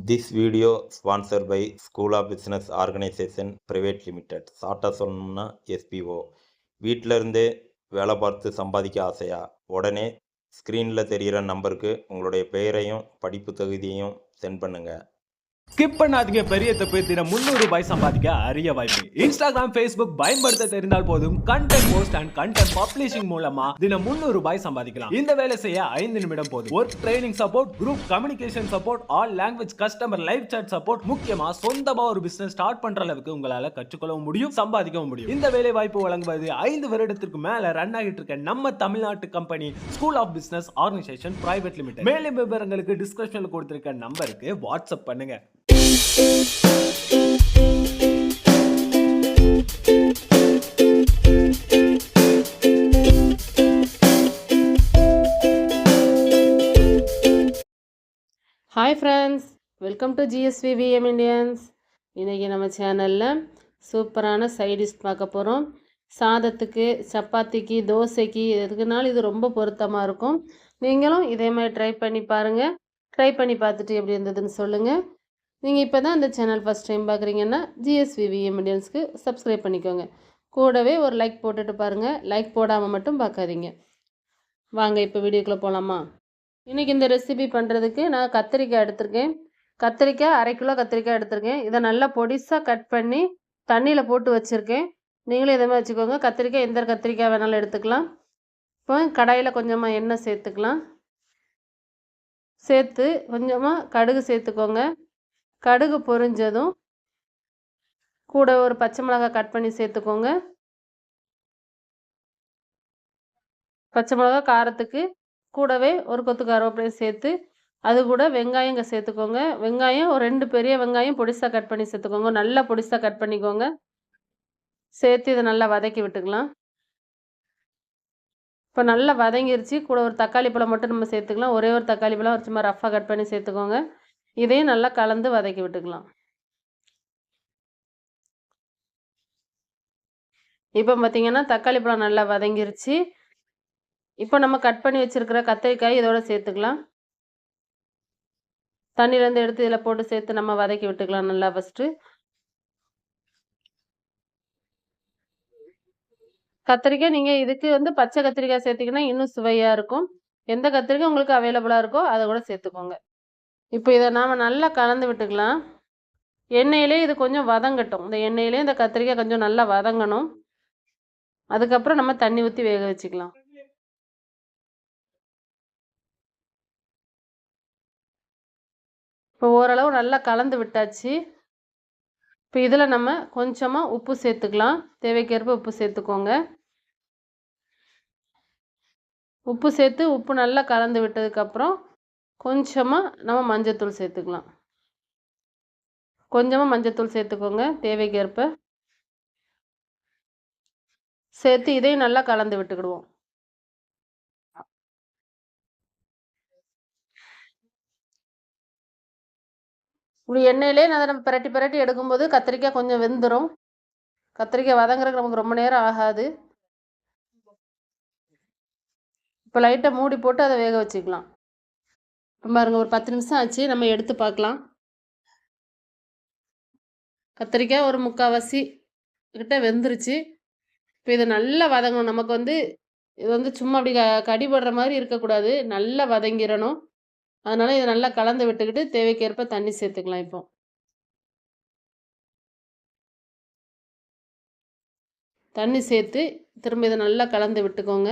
This video sponsored by School of Business Organization Private Limited. ஷார்ட்டாக சொல்லணும்னா SPO. வீட்டில் இருந்தே வேலை பார்த்து சம்பாதிக்க ஆசையா? உடனே ஸ்க்ரீனில் தெரிகிற நம்பருக்கு உங்களுடைய பெயரையும் படிப்பு தகுதியையும் சென்ட் பண்ணுங்கள். ஸ்கிப் பண்ணாதீங்க, பெரிய தப்பு. தினம் 300 ரூபாய் சம்பாதிக்க அரிய வாய்ப்பு. இன்ஸ்டாகிராம், ஃபேஸ்புக் பயன்படுத்த தெரிந்தால் போதும். Content post and content publishing மூலமா தினம் 300 ரூபாய் சம்பாதிக்கலாம். இந்த வேலை செய்ய 5 நிமிடம் போதும். Work training support, group communication support, all language customer live chat support, முக்கியமா சொந்தமா ஒரு பிசினஸ் ஸ்டார்ட் பண்ற அளவுக்கு உங்களால கற்றுக்கொள்ளவும் முடியும், சம்பாதிக்கவும் முடியும். இந்த வேலை வாய்ப்பு வழங்குவது 5 வருடத்திற்கு மேல ரன் ஆகிட்டு இருக்க நம்ம தமிழ்நாட்டு company school of business organisation private limited. மேலும் விவரங்களுக்கு டிஸ்கிரிப்ஷன்ல கொடுத்திருக்க நம்பருக்கு வாட்ஸ்அப் பண்ணுங்க. Hi friends, welcome to GSVVM Indians. இன்றைக்கி நம்ம சேனலில் சூப்பரான சைடிஷ் பார்க்க போகிறோம். சாதத்துக்கு, சப்பாத்திக்கு, தோசைக்கு எதுக்குனாலும் இது ரொம்ப பொருத்தமாக இருக்கும். நீங்களும் இதே மாதிரி ட்ரை பண்ணி பாருங்கள். ட்ரை பண்ணி பார்த்துட்டு எப்படி இருந்ததுன்னு சொல்லுங்கள். நீங்கள் இப்போ தான் இந்த சேனல் ஃபஸ்ட் டைம் பார்க்குறீங்கன்னா GSVVM இண்டியன்ஸ்க்கு சப்ஸ்கிரைப் பண்ணிக்கோங்க. கூடவே ஒரு லைக் போட்டுட்டு பாருங்கள். லைக் போடாமல் மட்டும் பார்க்காதீங்க. வாங்க இப்போ வீடியோக்குள்ளே போகலாமா? இன்றைக்கி இந்த ரெசிபி பண்ணுறதுக்கு நான் கத்திரிக்காய் எடுத்திருக்கேன். கத்திரிக்காய் 1/2 கிலோ கத்திரிக்காய் எடுத்திருக்கேன். இதை நல்லா பொடிசாக கட் பண்ணி தண்ணியில் போட்டு வச்சுருக்கேன். நீங்களும் இதே மாதிரி வச்சுக்கோங்க. கத்திரிக்காய் எந்த கத்திரிக்காய் வேணாலும் எடுத்துக்கலாம். இப்போ கடாயில் கொஞ்சமாக எண்ணெய் சேர்த்துக்கலாம். சேர்த்து கொஞ்சமாக கடுகு சேர்த்துக்கோங்க. கடுகு பொரிஞ்சதும் கூட ஒரு பச்சை மிளகாய் கட் பண்ணி சேர்த்துக்கோங்க. பச்சை மிளகாய் காரத்துக்கு கூடவே ஒரு கொத்து கருவேப்பிலை சேர்த்து அது கூட வெங்காயம் இங்கே சேர்த்துக்கோங்க. வெங்காயம் ஒரு 2 பெரிய வெங்காயம் பொடிசாக கட் பண்ணி சேர்த்துக்கோங்க. நல்லா பொடிசாக கட் பண்ணிக்கோங்க. சேர்த்து இதை நல்லா வதக்கி விட்டுக்கலாம். இப்போ நல்லா வதங்கிருச்சு. கூட ஒரு தக்காளி பழம் மட்டும் நம்ம சேர்த்துக்கலாம். ஒரே ஒரு தக்காளி பழம் சும்மா ரஃப்பாக கட் பண்ணி சேர்த்துக்கோங்க. இதையும் நல்லா கலந்து வதக்கி விட்டுக்கலாம். இப்போ பார்த்தீங்கன்னா தக்காளி பழம் நல்லா வதங்கிருச்சு. இப்போ நம்ம கட் பண்ணி வச்சுருக்கிற கத்திரிக்காய் இதோட சேர்த்துக்கலாம். தண்ணியிலேருந்து எடுத்து இதில் போட்டு சேர்த்து நம்ம வதக்கி விட்டுக்கலாம் நல்லா. ஃபஸ்ட்டு கத்திரிக்காய் நீங்கள் இதுக்கு பச்சை கத்திரிக்காய் சேர்த்திங்கன்னா இன்னும் சுவையாக இருக்கும். எந்த கத்திரிக்காய் உங்களுக்கு அவைலபிளாக இருக்கோ அதை கூட சேர்த்துக்கோங்க. இப்போ இதை நாம் நல்லா கலந்து விட்டுக்கலாம். எண்ணெயிலே இது கொஞ்சம் வதங்கட்டும். இந்த எண்ணெயிலே இந்த கத்திரிக்காய் கொஞ்சம் நல்லா வதங்கணும். அதுக்கப்புறம் நம்ம தண்ணி ஊற்றி வேக வச்சுக்கலாம். இப்போ ஓரளவு நல்லா கலந்து விட்டாச்சு. இப்போ இதில் நம்ம கொஞ்சமாக உப்பு சேர்த்துக்கலாம். தேவைக்கேற்ப உப்பு சேர்த்துக்கோங்க. உப்பு சேர்த்து உப்பு நல்லா கலந்து விட்டதுக்கப்புறம் கொஞ்சமாக நம்ம மஞ்சத்தூள் சேர்த்துக்கலாம். கொஞ்சமாக மஞ்சத்தூள் சேர்த்துக்கோங்க தேவைக்கேற்ப. சேர்த்து இதையும் நல்லா கலந்து விட்டுக்கிடுவோம். இப்படி எண்ணெயிலே நம்ம பிரட்டி பிரட்டி எடுக்கும்போது கத்திரிக்காய் கொஞ்சம் வெந்துடும். கத்திரிக்காய் வதங்குறதுக்கு நமக்கு ரொம்ப நேரம் ஆகாது. இப்போ லைட்டாக மூடி போட்டு அதை வேக வச்சுக்கலாம். பாருங்கள், ஒரு 10 நிமிஷம் ஆச்சு. நம்ம எடுத்து பார்க்கலாம். கத்திரிக்காய் ஒரு 3/4 கிட்ட வெந்துருச்சு. இப்போ இதை நல்லா வதங்கணும். நமக்கு இது சும்மா அப்படி கடிபடுற மாதிரி இருக்கக்கூடாது. நல்லா வதங்கிடணும். அதனால் இதை நல்லா கலந்து விட்டுக்கிட்டு தேவைக்கேற்ப தண்ணி சேர்த்துக்கலாம். இப்போ தண்ணி சேர்த்து திரும்ப இதை நல்லா கலந்து விட்டுக்கோங்க.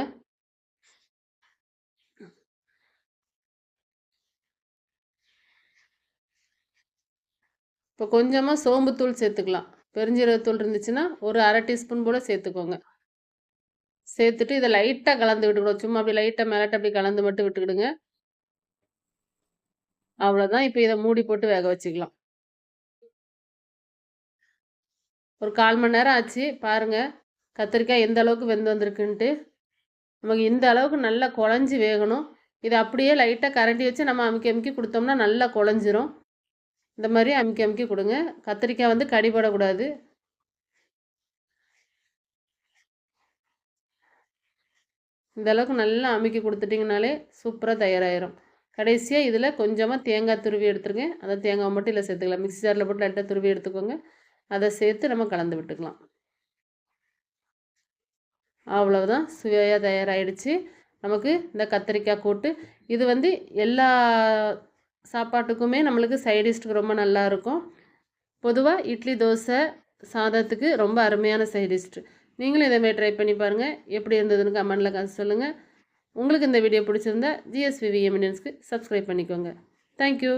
இப்போ கொஞ்சமாக சோம்புத்தூள் சேர்த்துக்கலாம். பெருஞ்சீரகத்தூள் இருந்துச்சுன்னா ஒரு 1/2 டீஸ்பூன் போல் சேர்த்துக்கோங்க. சேர்த்துட்டு இதை லைட்டாக கலந்து விட்டுக்கிடுவோம். சும்மா அப்படி லைட்டாக மிளட்டு அப்படி கலந்து மட்டும் விட்டுக்கிடுங்க. அவ்வளோதான். இப்போ இதை மூடி போட்டு வேக வச்சுக்கலாம். ஒரு 1/4 மணி நேரம் ஆச்சு. பாருங்கள் கத்திரிக்காய் எந்த அளவுக்கு வெந்து வந்திருக்குன்ட்டு. நமக்கு இந்த அளவுக்கு நல்லா குழஞ்சி வேகணும். இதை அப்படியே லைட்டாக கரண்டி வச்சு நம்ம அமுக்கி அமுக்கி கொடுத்தோம்னா நல்லா குழஞ்சிரும். இந்த மாதிரி அமுக்கி அமுக்கி கொடுங்க. கத்திரிக்காய் கடிபடக்கூடாது. இந்த அளவுக்கு நல்லா அமுக்கி கொடுத்துட்டிங்கனாலே சூப்பராக தயாராகிடும். கடைசியாக இதில் கொஞ்சமாக தேங்காய் துருவி எடுத்துருங்க. அந்த தேங்காய் மட்டும் இல்லை சேர்த்துக்கலாம். மிக்ஸி ஜாரில் போட்டு லைட்டாக துருவி எடுத்துக்கோங்க. அதை சேர்த்து நம்ம கலந்து விட்டுக்கலாம். அவ்வளவுதான், சுவையாக தயாராகிடுச்சு நமக்கு இந்த கத்திரிக்காய் கூட்டு. இது வந்து எல்லா சாப்பாட்டுக்குமே நம்மளுக்கு சைடிஷ்க்கு ரொம்ப நல்லா இருக்கும். பொதுவாக இட்லி, தோசை, சாதத்துக்கு ரொம்ப அருமையான சைடிஷ்டு. நீங்களும் இதேமாதிரி ட்ரை பண்ணி பாருங்கள். எப்படி இருந்ததுன்னு கமெண்டில் சொல்லுங்கள். உங்களுக்கு இந்த வீடியோ பிடிச்சிருந்தா GSVVM இண்டியன்ஸ்க்கு சப்ஸ்கிரைப் பண்ணிக்கோங்க. தேங்க்யூ.